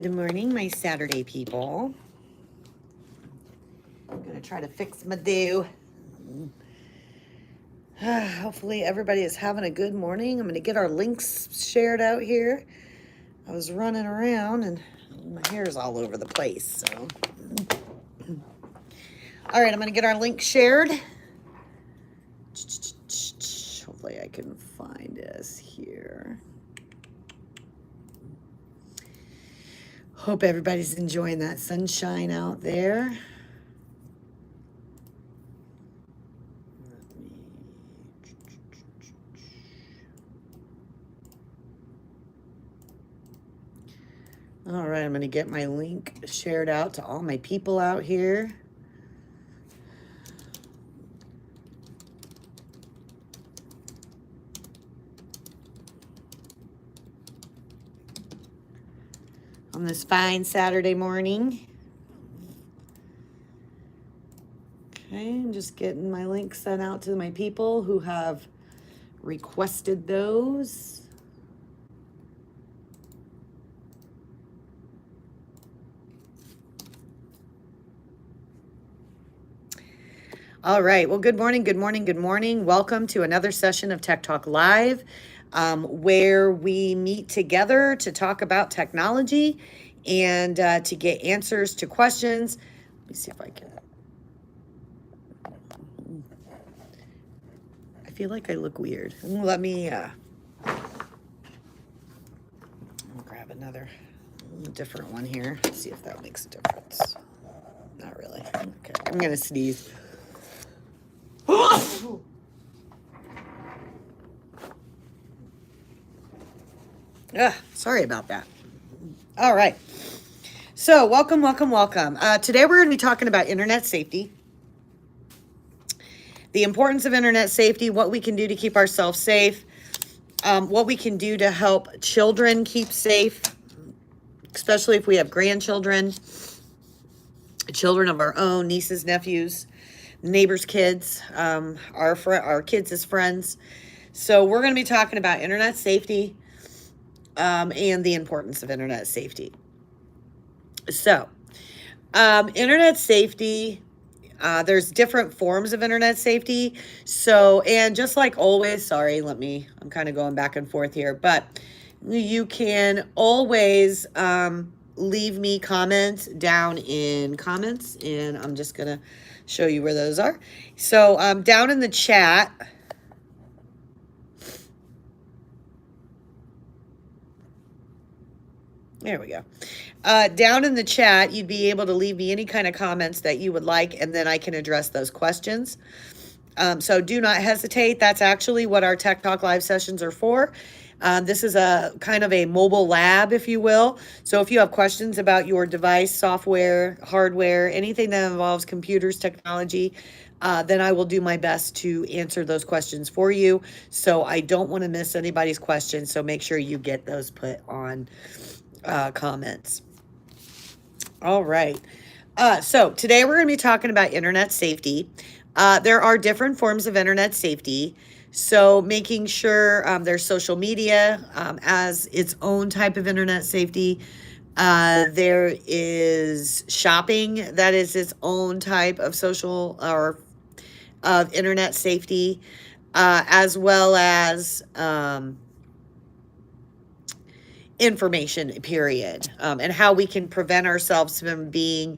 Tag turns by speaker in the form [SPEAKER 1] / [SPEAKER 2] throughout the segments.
[SPEAKER 1] Good morning, my Saturday people. I'm going to try to fix my do. Hopefully everybody is having a good morning. I'm going to get our links shared out here. I was running around and my hair is all over the place. So, all right, I'm going to get our link shared. Hopefully I can find us here. Hope everybody's enjoying that sunshine out there. All right, I'm going to get my link shared out to all my people out here. On this fine Saturday morning. Okay, I'm just getting my link sent out to my people who have requested those. All right, well, good morning, good morning, good morning. Welcome to another session of Tech Talk Live, where we meet together to talk about technology and to get answers to questions. Let me see if I can. I feel like I look weird. Let me grab another different one here. See if that makes a difference. Not really. Okay, I'm gonna sneeze. Sorry about that. All right. So welcome. Today we're going to be talking about internet safety, the importance of internet safety, what we can do to keep ourselves safe, what we can do to help children keep safe, especially if we have grandchildren, children of our own, nieces, nephews, neighbors' kids, our kids as friends. So we're going to be talking about internet safety and the importance of internet safety. So, internet safety, there's different forms of internet safety. So, and just like always, sorry, I'm kind of going back and forth here, but you can always leave me comments down in comments, and I'm just going to show you where those are. So, down in the chat, there we go. Down in the chat, you'd be able to leave me any kind of comments that you would like, and then I can address those questions. So do not hesitate. That's actually what our Tech Talk Live sessions are for. This is a kind of a mobile lab, if you will. So if you have questions about your device, software, hardware, anything that involves computers, technology, then I will do my best to answer those questions for you. So I don't want to miss anybody's questions. So make sure you get those put on comments. All right. So today we're going to be talking about internet safety. There are different forms of internet safety. So making sure there's social media as its own type of internet safety. There is shopping that is its own type of social or of internet safety, as well as information, period, and how we can prevent ourselves from being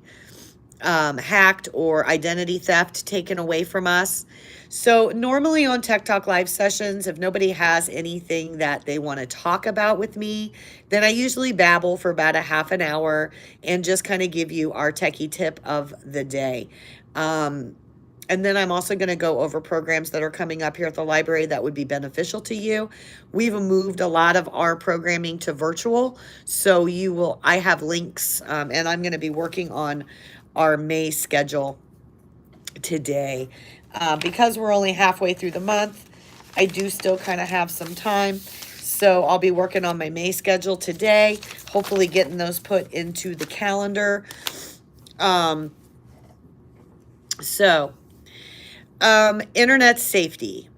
[SPEAKER 1] hacked or identity theft taken away from us. So normally on Tech Talk Live sessions, if nobody has anything that they want to talk about with me, then I usually babble for about a half an hour and just kind of give you our techie tip of the day. And then I'm also going to go over programs that are coming up here at the library that would be beneficial to you. We've moved a lot of our programming to virtual. So I have links, and I'm going to be working on our May schedule today. Because we're only halfway through the month, I do still kind of have some time. So I'll be working on my May schedule today, hopefully getting those put into the calendar. Internet safety.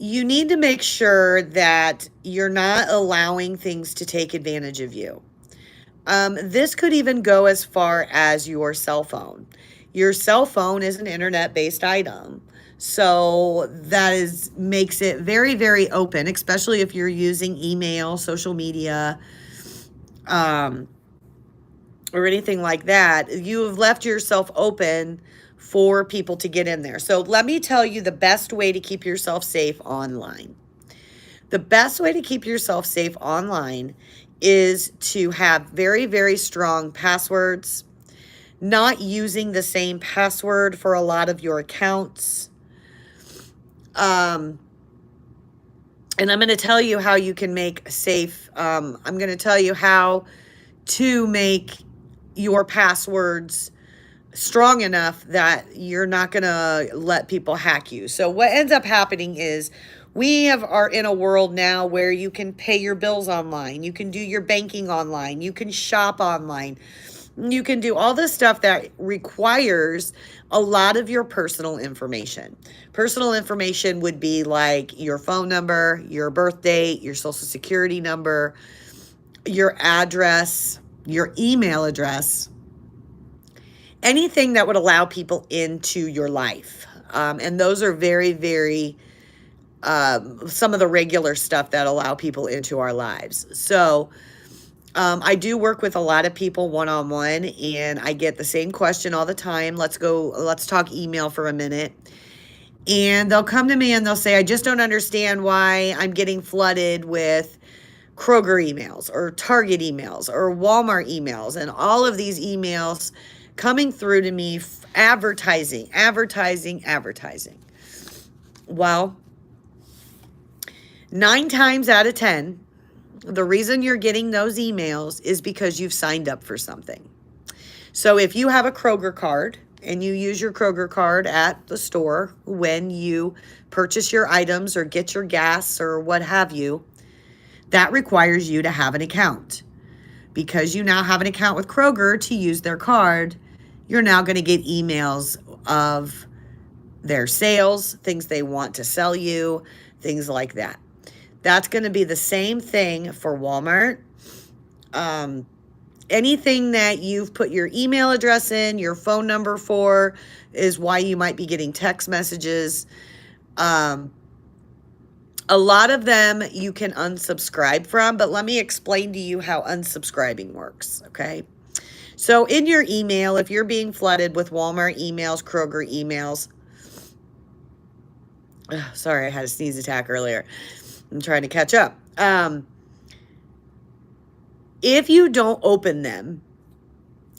[SPEAKER 1] you need to make sure that you're not allowing things to take advantage of you. This could even go as far as your cell phone. Your cell phone is an internet-based item. So that makes it very, very open, especially if you're using email, social media, or anything like that. You have left yourself open for people to get in there. So let me tell you the best way to keep yourself safe online. The best way to keep yourself safe online is to have very, very strong passwords, not using the same password for a lot of your accounts. And I'm going to tell you how you can make safe. I'm going to tell you how to make your passwords strong enough that you're not going to let people hack you. So what ends up happening is are in a world now where you can pay your bills online. You can do your banking online. You can shop online. You can do all this stuff that requires a lot of your personal information. Personal information would be like your phone number, your birth date, your social security number, your address, your email address, anything that would allow people into your life. And those are very, very, some of the regular stuff that allow people into our lives. So I do work with a lot of people one-on-one, and I get the same question all the time. Let's talk email for a minute. And they'll come to me and they'll say, I just don't understand why I'm getting flooded with Kroger emails or Target emails or Walmart emails, and all of these emails coming through to me, advertising. Well, 9 times out of 10, the reason you're getting those emails is because you've signed up for something. So if you have a Kroger card and you use your Kroger card at the store when you purchase your items or get your gas or what have you, that requires you to have an account. Because you now have an account with Kroger to use their card, you're now going to get emails of their sales, things they want to sell you, things like that. That's going to be the same thing for Walmart. Anything that you've put your email address in, your phone number for, is why you might be getting text messages. A lot of them you can unsubscribe from, but let me explain to you how unsubscribing works, okay? So in your email, if you're being flooded with Walmart emails, Kroger emails, sorry, I had a sneeze attack earlier. I'm trying to catch up. If you don't open them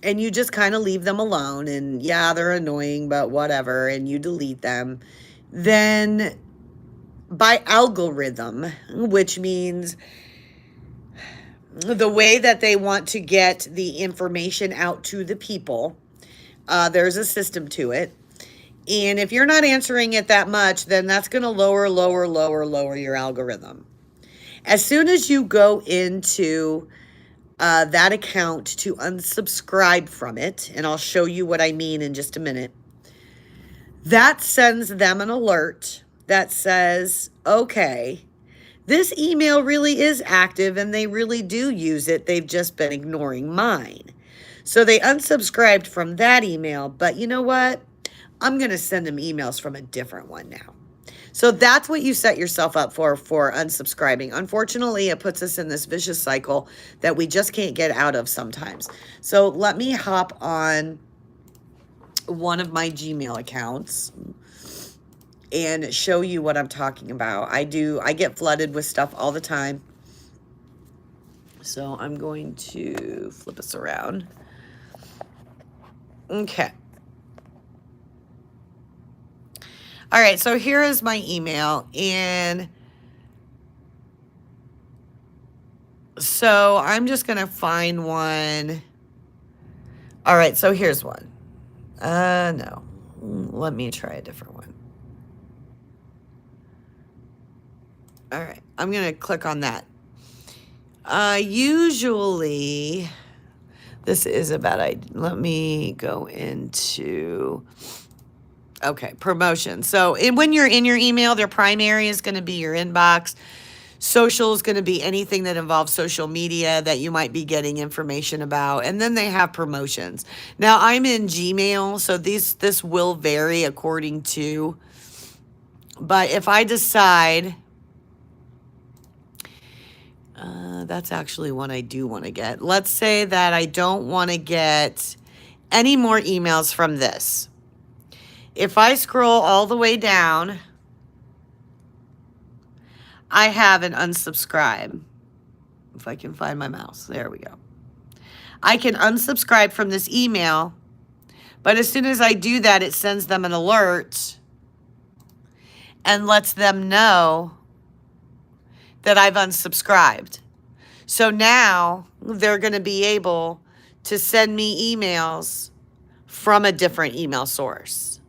[SPEAKER 1] and you just kind of leave them alone and yeah, they're annoying, but whatever, and you delete them, then by algorithm, which means the way that they want to get the information out to the people, there's a system to it. And if you're not answering it that much, then that's going to lower your algorithm. As soon as you go into that account to unsubscribe from it, and I'll show you what I mean in just a minute, that sends them an alert that says, okay, this email really is active and they really do use it. They've just been ignoring mine. So they unsubscribed from that email, but you know what? I'm going to send them emails from a different one now. So that's what you set yourself up for unsubscribing. Unfortunately, it puts us in this vicious cycle that we just can't get out of sometimes. So let me hop on one of my Gmail accounts and show you what I'm talking about. I get flooded with stuff all the time. So I'm going to flip us around. Okay. All right, so here is my email, and so I'm just going to find one. All right, so here's one. No. Let me try a different one. All right, I'm going to click on that. Usually, this is a bad idea. Let me go into Okay, promotion. So when you're in your email, their primary is going to be your inbox. Social is going to be anything that involves social media that you might be getting information about. And then they have promotions. Now, I'm in Gmail, so this will vary according to. But if I decide, that's actually one I do want to get. Let's say that I don't want to get any more emails from this. If I scroll all the way down, I have an unsubscribe. If I can find my mouse, there we go. I can unsubscribe from this email, but as soon as I do that, it sends them an alert and lets them know that I've unsubscribed. So now they're going to be able to send me emails from a different email source.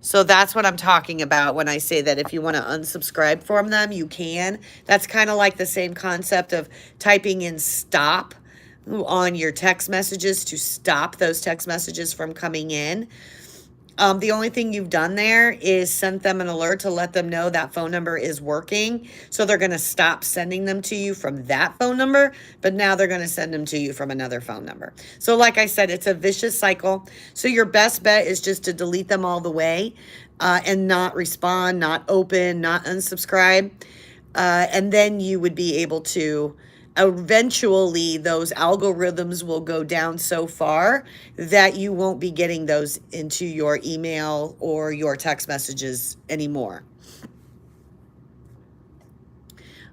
[SPEAKER 1] So that's what I'm talking about when I say that if you want to unsubscribe from them, you can. That's kind of like the same concept of typing in stop on your text messages to stop those text messages from coming in. The only thing you've done there is sent them an alert to let them know that phone number is working. So they're going to stop sending them to you from that phone number, but now they're going to send them to you from another phone number. So like I said, it's a vicious cycle. So your best bet is just to delete them all the way and not respond, not open, not unsubscribe. And then you would be able to eventually those algorithms will go down so far that you won't be getting those into your email or your text messages anymore.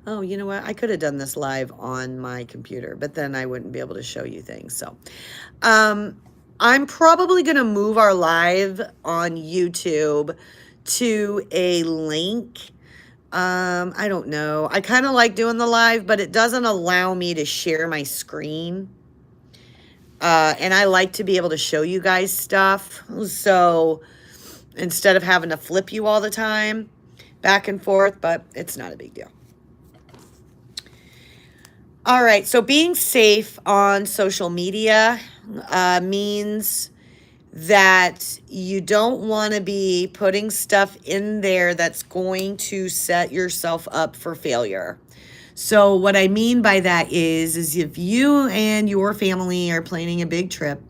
[SPEAKER 1] Oh, you know what? I could have done this live on my computer, but then I wouldn't be able to show you things. So, I'm probably going to move our live on YouTube to a link. I don't know. I kind of like doing the live, but it doesn't allow me to share my screen. And I like to be able to show you guys stuff. So instead of having to flip you all the time back and forth, but it's not a big deal. All right. So being safe on social media means that you don't want to be putting stuff in there that's going to set yourself up for failure. So what I mean by that is if you and your family are planning a big trip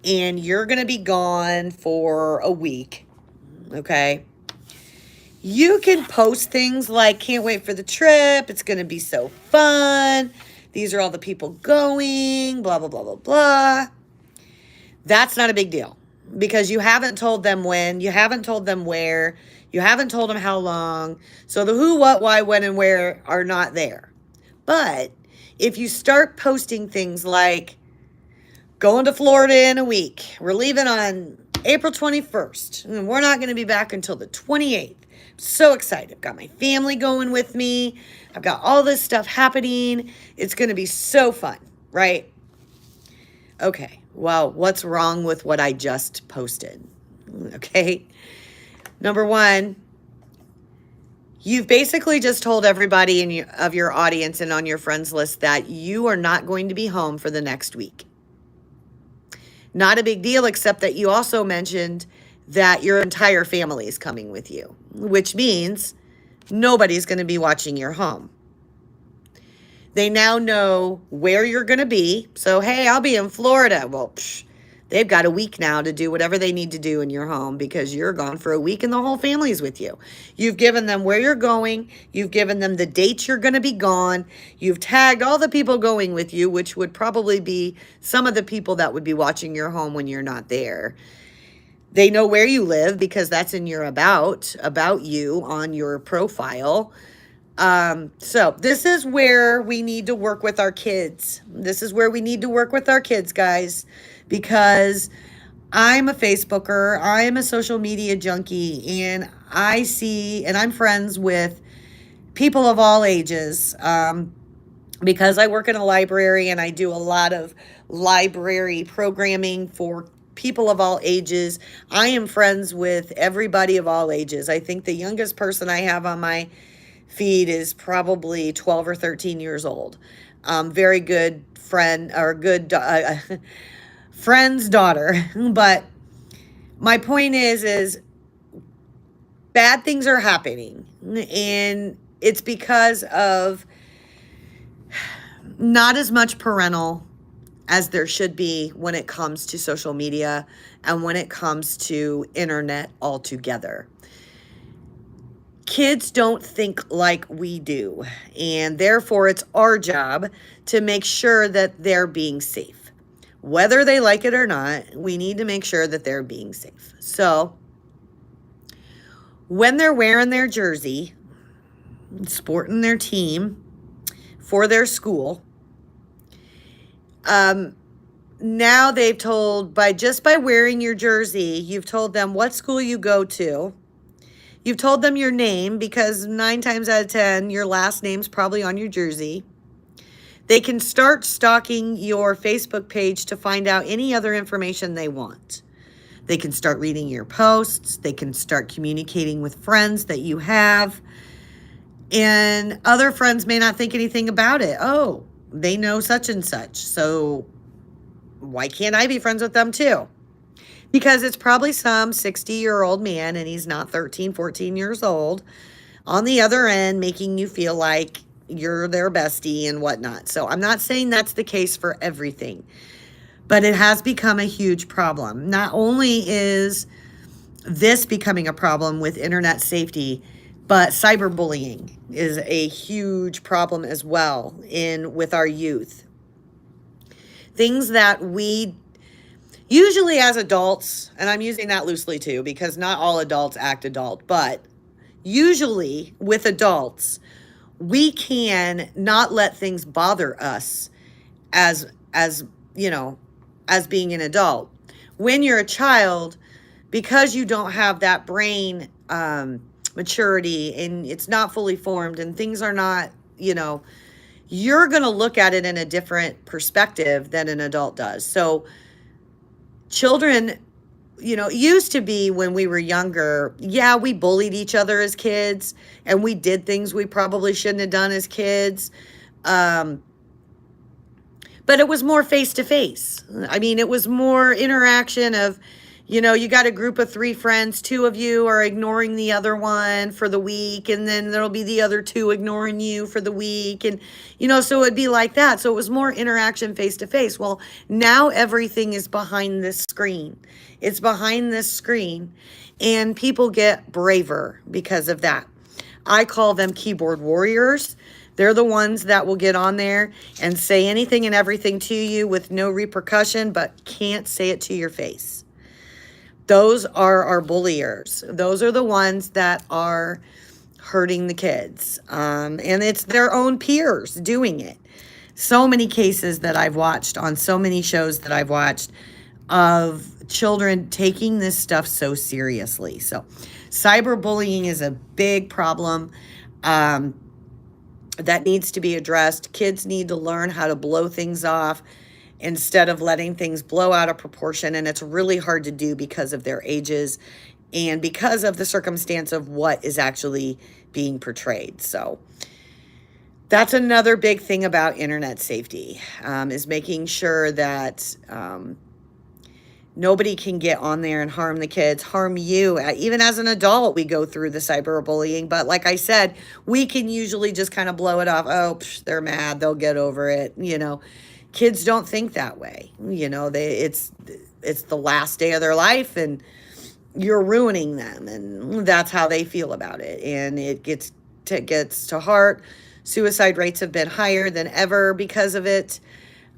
[SPEAKER 1] and you're going to be gone for a week, okay? You can post things like, can't wait for the trip. It's going to be so fun. These are all the people going, blah, blah, blah, blah, blah. That's not a big deal because you haven't told them when, you haven't told them where, you haven't told them how long. So the who, what, why, when, and where are not there. But if you start posting things like going to Florida in a week, we're leaving on April 21st, and we're not going to be back until the 28th. I'm so excited. I've got my family going with me. I've got all this stuff happening. It's going to be so fun, right? Okay, well, what's wrong with what I just posted? Okay, number one, you've basically just told everybody of your audience and on your friends list that you are not going to be home for the next week. Not a big deal, except that you also mentioned that your entire family is coming with you, which means nobody's going to be watching your home. They now know where you're going to be. So, hey, I'll be in Florida. Well, they've got a week now to do whatever they need to do in your home because you're gone for a week and the whole family's with you. You've given them where you're going. You've given them the dates you're going to be gone. You've tagged all the people going with you, which would probably be some of the people that would be watching your home when you're not there. They know where you live because that's in your about you on your profile. So this is where we need to work with our kids. This is where we need to work with our kids, guys, because I'm a Facebooker. I am a social media junkie, and I see, and I'm friends with people of all ages, because I work in a library and I do a lot of library programming for people of all ages. I am friends with everybody of all ages. I think the youngest person I have on my feed is probably 12 or 13 years old. Very good friend or good friend's daughter. But My point is bad things are happening, and it's because of not as much parental as there should be when it comes to social media and when it comes to internet altogether. Kids don't think like we do, and therefore it's our job to make sure that they're being safe. Whether they like it or not, we need to make sure that they're being safe. So, when they're wearing their jersey, sporting their team for their school, now they've told by wearing your jersey, you've told them what school you go to. You've told them your name because 9 times out of 10, your last name's probably on your jersey. They can start stalking your Facebook page to find out any other information they want. They can start reading your posts. They can start communicating with friends that you have. And other friends may not think anything about it. Oh, they know such and such. So why can't I be friends with them too? Because it's probably some 60-year-old man and he's not 13, 14 years old on the other end making you feel like you're their bestie and whatnot. So I'm not saying that's the case for everything, but it has become a huge problem. Not only is this becoming a problem with internet safety, but cyberbullying is a huge problem as well with our youth. Things that we usually as adults, and I'm using that loosely too, because not all adults act adult, but usually with adults, we can not let things bother us as as being an adult. When you're a child, because you don't have that brain maturity and it's not fully formed and things are not, you're going to look at it in a different perspective than an adult does. So children, used to be when we were younger, yeah, we bullied each other as kids and we did things we probably shouldn't have done as kids. But it was more face to face. I mean, it was more interaction of, you got a group of 3 friends, 2 of you are ignoring the other one for the week, and then there'll be the other 2 ignoring you for the week. And, so it'd be like that. So it was more interaction face to face. Well, now everything is behind this screen. It's behind this screen, and people get braver because of that. I call them keyboard warriors. They're the ones that will get on there and say anything and everything to you with no repercussion, but can't say it to your face. Those are our bulliers. Those are the ones that are hurting the kids. And it's their own peers doing it. So many cases that I've watched on so many shows that I've watched of children taking this stuff so seriously. So cyberbullying is a big problem that needs to be addressed. Kids need to learn how to blow things off instead of letting things blow out of proportion. And it's really hard to do because of their ages and because of the circumstance of what is actually being portrayed. So that's another big thing about internet safety, is making sure that nobody can get on there and harm the kids, harm you. Even as an adult, we go through the cyberbullying. But like I said, we can usually just kind of blow it off. Oh, they're mad. They'll get over it. Kids don't think that way. It's the last day of their life and you're ruining them. And that's how they feel about it. And it gets to heart. Suicide rates have been higher than ever because of it.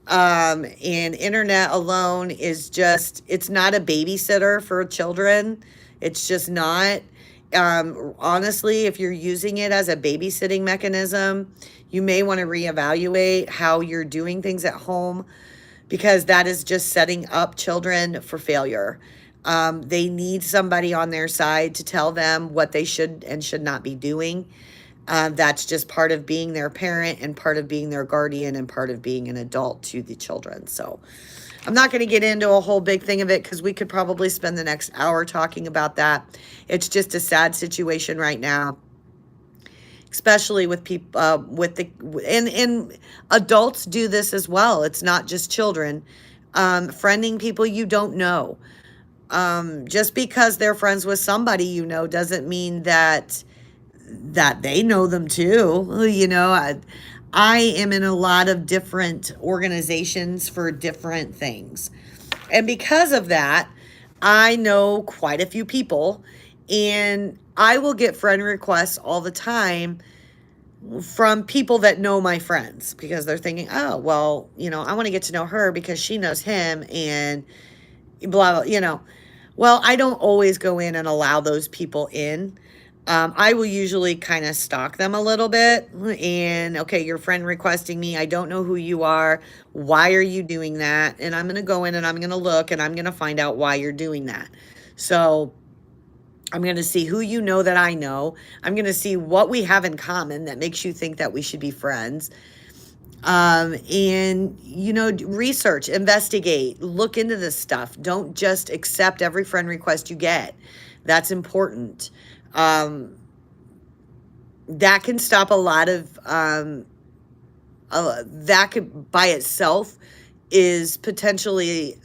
[SPEAKER 1] And internet alone is it's not a babysitter for children. It's just not. Honestly, if you're using it as a babysitting mechanism, you may want to reevaluate how you're doing things at home, because that is just setting up children for failure. They need somebody on their side to tell them what they should and should not be doing. That's just part of being their parent and part of being their guardian and part of being an adult to the children. So I'm not going to get into a whole big thing of it because we could probably spend the next hour talking about that. It's just a sad situation right now, especially with people, and adults do this as well. It's not just children. Friending people you don't know. just because they're friends with somebody doesn't mean that they know them too. I am in a lot of different organizations for different things. And because of that, I know quite a few people, and I will get friend requests all the time from people that know my friends because they're thinking, oh, well, I want to get to know her because she knows him and blah, blah. Well, I don't always go in and allow those people in. I will usually kind of stalk them a little bit and, okay, your friend requesting me. I don't know who you are. Why are you doing that? And I'm going to go in and I'm going to look and I'm going to find out why you're doing that. So I'm going to see who you know that I know. I'm going to see what we have in common that makes you think that we should be friends. And research, investigate, look into this stuff. Don't just accept every friend request you get. That's important. That can stop a lot of, that could by itself is potentially,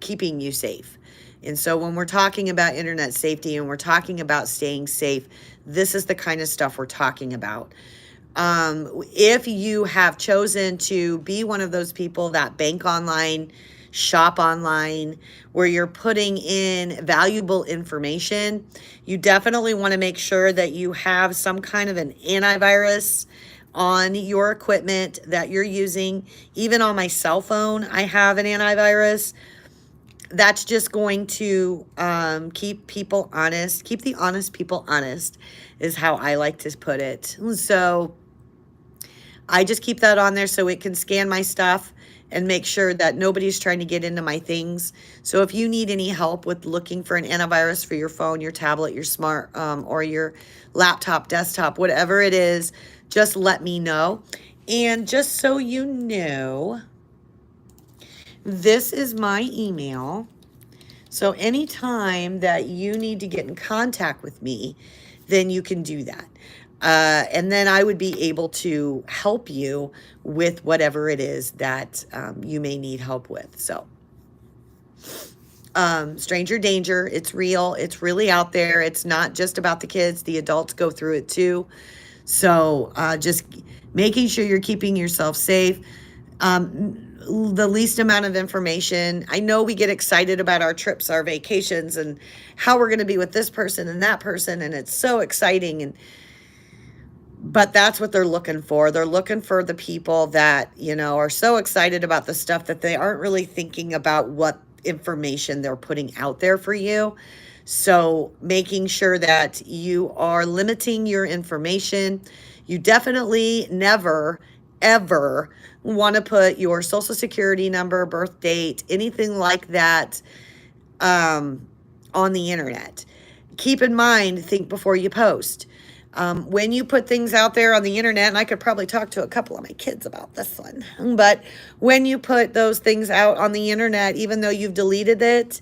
[SPEAKER 1] keeping you safe. And so when we're talking about internet safety and we're talking about staying safe, this is the kind of stuff we're talking about. If you have chosen to be one of those people that bank online, shop online, where you're putting in valuable information, you definitely want to make sure that you have some kind of an antivirus on your equipment that you're using. Even on my cell phone, I have an antivirus. That's just going to keep people honest. Keep the honest people honest is how I like to put it. So I just keep that on there so it can scan my stuff and make sure that nobody's trying to get into my things. So if you need any help with looking for an antivirus for your phone, your tablet, your smart, or your laptop, desktop, whatever it is, just let me know. And just so you know, this is my email. So anytime that you need to get in contact with me, then you can do that. And then I would be able to help you with whatever it is that you may need help with. So, stranger danger, it's real. It's really out there. It's not just about the kids. The adults go through it too. So just making sure you're keeping yourself safe. The least amount of information. I know we get excited about our trips, our vacations, and how we're going to be with this person and that person, and it's so exciting. But that's what they're looking for. They're looking for the people that, are so excited about the stuff that they aren't really thinking about what information they're putting out there for you. So making sure that you are limiting your information. You definitely never, ever want to put your social security number, birth date, anything like that on the internet. Keep in mind, think before you post. When you put things out there on the internet, and I could probably talk to a couple of my kids about this one, but when you put those things out on the internet, even though you've deleted it,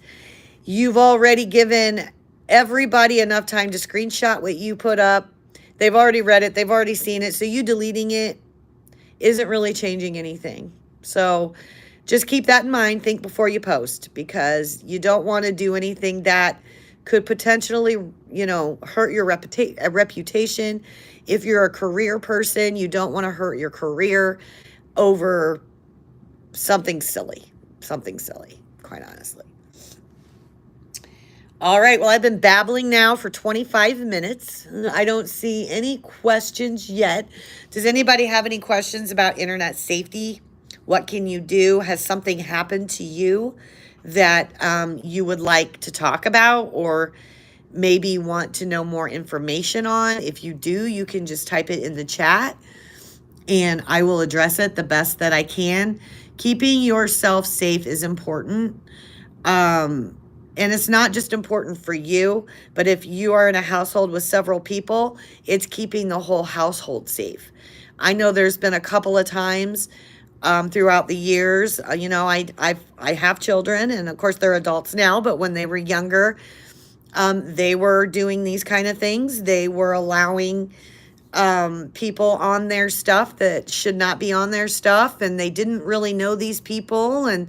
[SPEAKER 1] you've already given everybody enough time to screenshot what you put up. They've already read it. They've already seen it. So you deleting it isn't really changing anything. So just keep that in mind. Think before you post, because you don't want to do anything that could potentially, hurt your reputation. If you're a career person, you don't want to hurt your career over something silly, quite honestly. All right, well, I've been babbling now for 25 minutes. I don't see any questions yet. Does anybody have any questions about internet safety? What can you do? Has something happened to you that you would like to talk about, or maybe want to know more information on? If you do, you can just type it in the chat and I will address it the best that I can. Keeping yourself safe is important. And it's not just important for you, but if you are in a household with several people, it's keeping the whole household safe. I know there's been a couple of times throughout the years, I have children, and of course they're adults now, but when they were younger, they were doing these kind of things. They were allowing people on their stuff that should not be on their stuff, and they didn't really know these people, and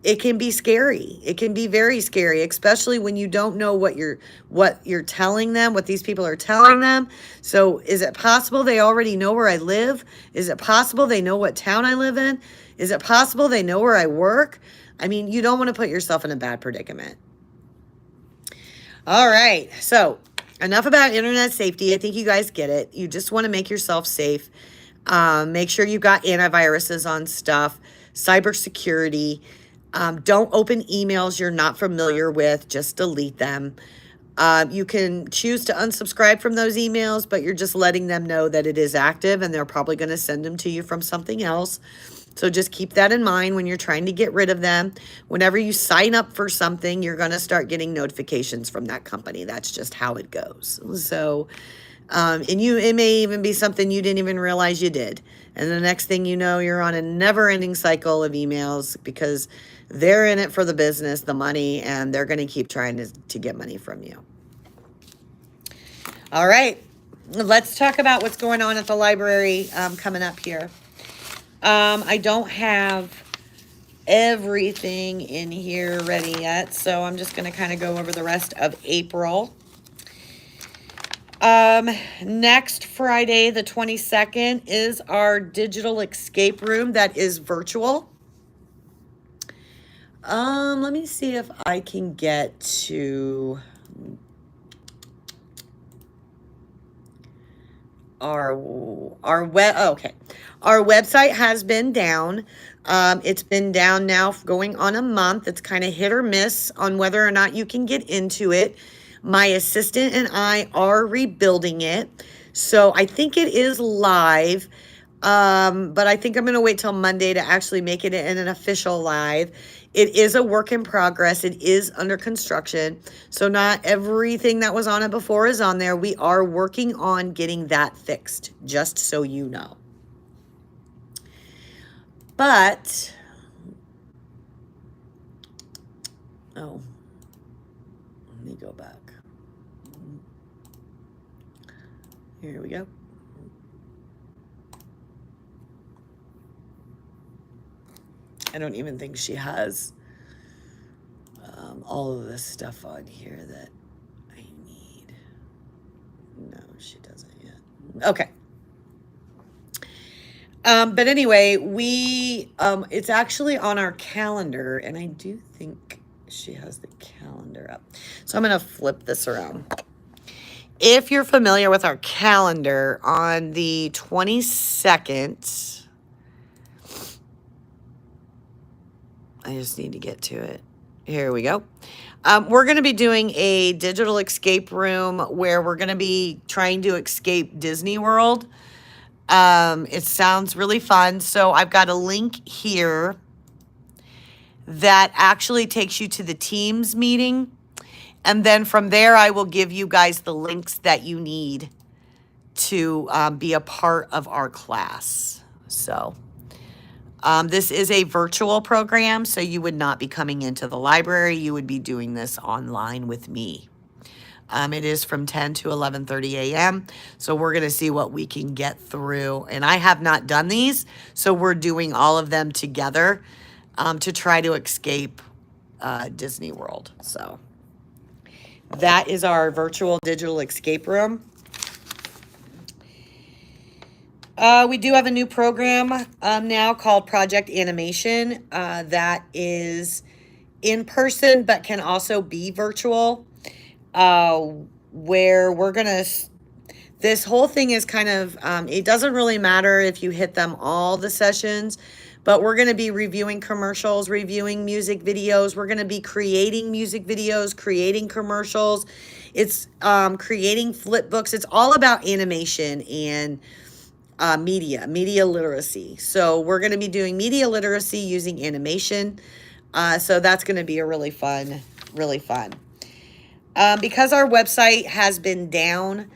[SPEAKER 1] it can be scary. It can be very scary, especially when you don't know what you're telling them, what these people are telling them. So is it possible they already know where I live? Is it possible they know what town I live in? Is it possible they know where I work? I mean, you don't want to put yourself in a bad predicament. All right. So enough about internet safety. I think you guys get it. You just want to make yourself safe. Make sure you've got antiviruses on stuff, cybersecurity. Don't open emails you're not familiar with. Just delete them. You can choose to unsubscribe from those emails, but you're just letting them know that it is active and they're probably going to send them to you from something else. So just keep that in mind when you're trying to get rid of them. Whenever you sign up for something, you're going to start getting notifications from that company. That's just how it goes. So, it may even be something you didn't even realize you did. And the next thing you know, you're on a never-ending cycle of emails because they're in it for the business, the money, and they're going to keep trying to get money from you. All right, let's talk about what's going on at the library coming up here. I don't have everything in here ready yet, so I'm just going to kind of go over the rest of April. Next Friday, the 22nd, is our digital escape room that is virtual. Let me see if I can get to our web. Oh, okay. Our website has been down. It's been down now going on a month. It's kind of hit or miss on whether or not you can get into it. My assistant and I are rebuilding it. So I think it is live. But I think I'm going to wait till Monday to actually make it an official live. It is a work in progress. It is under construction. So not everything that was on it before is on there. We are working on getting that fixed, just so you know. But, oh, let me go back. Here we go. I don't even think she has all of this stuff on here that I need. No, she doesn't yet. Okay. But anyway, it's actually on our calendar, and I do think she has the calendar up. So I'm going to flip this around. If you're familiar with our calendar, on the 22nd, I just need to get to it. Here we go. We're going to be doing a digital escape room where we're going to be trying to escape Disney World. It sounds really fun. So I've got a link here that actually takes you to the Teams meeting. And then from there, I will give you guys the links that you need to be a part of our class. So this is a virtual program, so you would not be coming into the library. You would be doing this online with me. It is from 10 to 11:30 a.m. So we're going to see what we can get through. And I have not done these, so we're doing all of them together to try to escape Disney World. So that is our virtual digital escape room. We do have a new program now called Project Animation that is in person but can also be virtual. Where we're gonna, this whole thing is kind of, it doesn't really matter if you hit them all the sessions, but we're gonna be reviewing commercials, reviewing music videos. We're gonna be creating music videos, creating commercials. It's creating flip books. It's all about animation and media literacy. So we're gonna be doing media literacy using animation. So that's gonna be a really fun. Because our website has been down,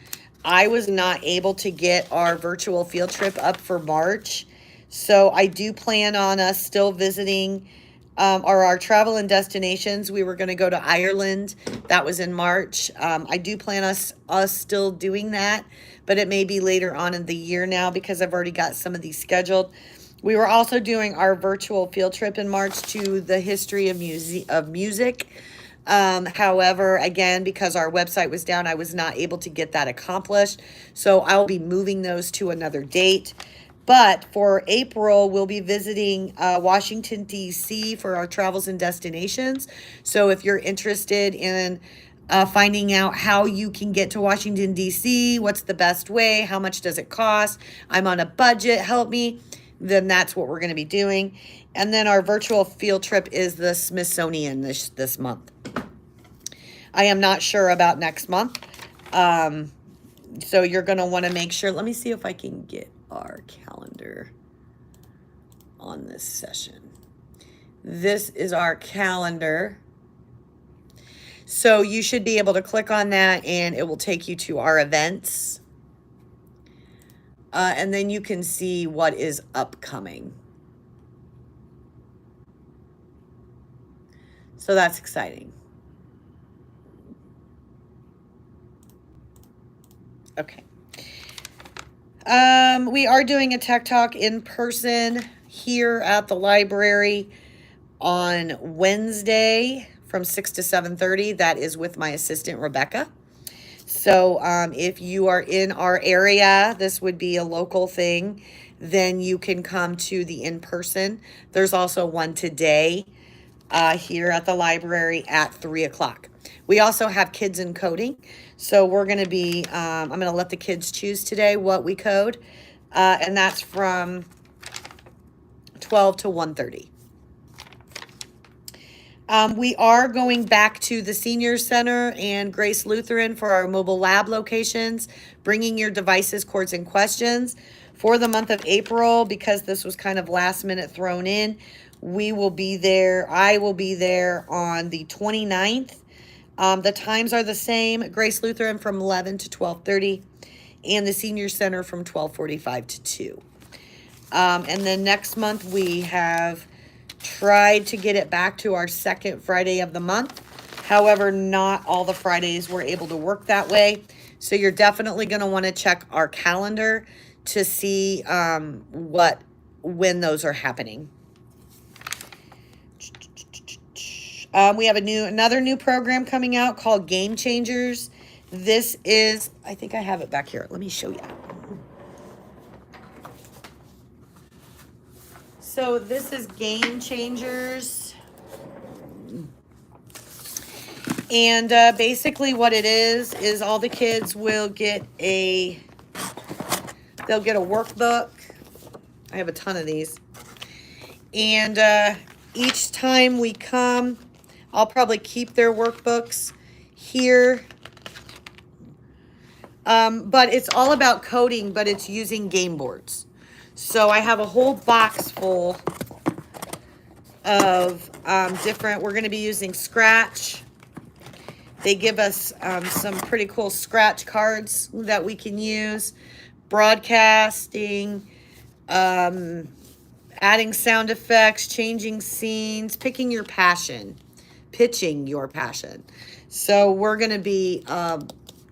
[SPEAKER 1] I was not able to get our virtual field trip up for March. So I do plan on us still visiting our travel and destinations. We were going to go to Ireland. That was in March. I do plan us still doing that, but it may be later on in the year now because I've already got some of these scheduled. We were also doing our virtual field trip in March to the history of music. However, again, because our website was down, I was not able to get that accomplished. So I'll be moving those to another date. But for April, we'll be visiting Washington, D.C. for our travels and destinations. So if you're interested in finding out how you can get to Washington, D.C., what's the best way, how much does it cost, I'm on a budget, help me, then that's what we're going to be doing. And then our virtual field trip is the Smithsonian this month. I am not sure about next month. So you're going to want to make sure. Let me see if I can get our calendar on this session. This is our calendar. So you should be able to click on that and it will take you to our events. And then you can see what is upcoming. So that's exciting. Okay. We are doing a tech talk in person here at the library on Wednesday from 6 to 7:30. That is with my assistant, Rebecca. So if you are in our area, this would be a local thing, then you can come to the in-person. There's also one today here at the library at 3 o'clock. We also have kids in coding. So we're going to be, I'm going to let the kids choose today what we code. And that's from 12 to 1:30. We are going back to the Senior Center and Grace Lutheran for our mobile lab locations, bringing your devices, cords, and questions. For the month of April, because this was kind of last minute thrown in, we will be there. I will be there on the 29th. The times are the same. Grace Lutheran from 11 to 12:30 and the Senior Center from 12:45 to 2. And then next month we have tried to get it back to our second Friday of the month. However, not all the Fridays were able to work that way. So you're definitely going to want to check our calendar to see when those are happening. We have another new program coming out called Game Changers. This is, I think I have it back here. Let me show you. So this is Game Changers. And basically what it is all the kids will get they'll get a workbook. I have a ton of these. And each time we come, I'll probably keep their workbooks here. But it's all about coding, but it's using game boards. So I have a whole box full of different, we're going to be using Scratch. They give us some pretty cool Scratch cards that we can use. Broadcasting, adding sound effects, changing scenes, pitching your passion. So we're going to be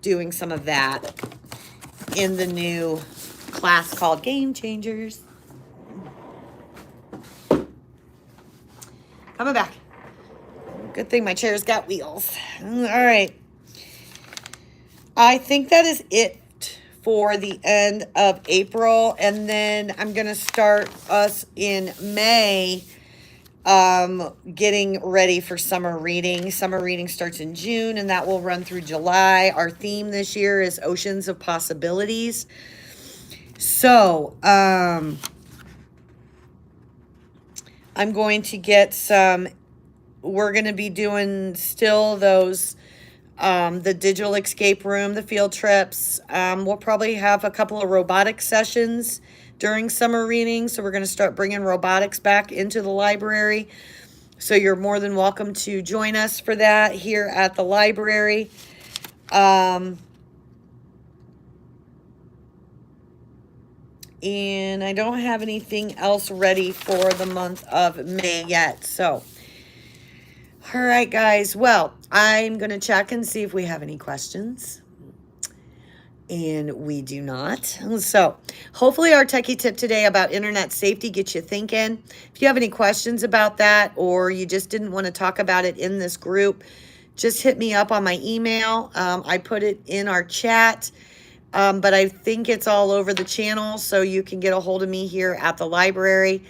[SPEAKER 1] doing some of that in the new class called Game Changers. Coming back. Good thing my chair's got wheels. All right. I think that is it for the end of April. And then I'm going to start us in May getting ready for summer reading. Summer reading starts in June and that will run through July. Our theme this year is Oceans of Possibilities. So, I'm going to get we're going to be doing still those, the digital escape room, the field trips. We'll probably have a couple of robotic sessions during summer reading. So we're going to start bringing robotics back into the library. So you're more than welcome to join us for that here at the library. And I don't have anything else ready for the month of May yet. So, all right, guys. Well, I'm going to check and see if we have any questions. And we do not. So hopefully our techie tip today about internet safety gets you thinking. If you have any questions about that, or you just didn't want to talk about it in this group, just hit me up on my email. I put it in our chat, but I think it's all over the channel, so you can get a hold of me here at the library.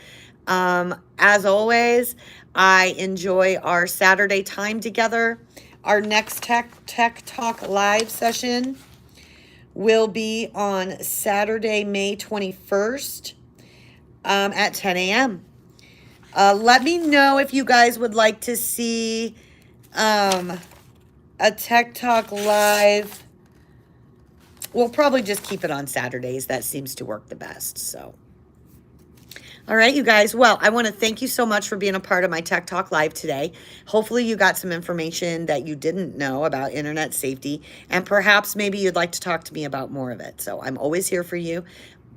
[SPEAKER 1] As always, I enjoy our Saturday time together. Our next Tech Talk live session will be on Saturday, May 21st at 10 a.m. Let me know if you guys would like to see a Tech Talk live. We'll probably just keep it on Saturdays. That seems to work the best. So, all right, you guys. Well, I want to thank you so much for being a part of my Tech Talk Live today. Hopefully you got some information that you didn't know about internet safety, and perhaps maybe you'd like to talk to me about more of it. So I'm always here for you,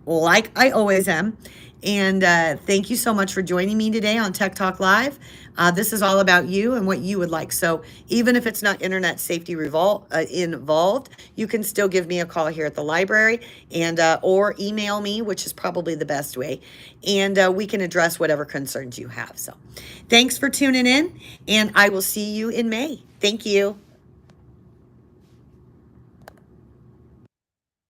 [SPEAKER 1] like I always am. And thank you so much for joining me today on Tech Talk Live. This is all about you and what you would like. So even if it's not internet safety involved, you can still give me a call here at the library, and or email me, which is probably the best way. And we can address whatever concerns you have. So thanks for tuning in, and I will see you in May. Thank you.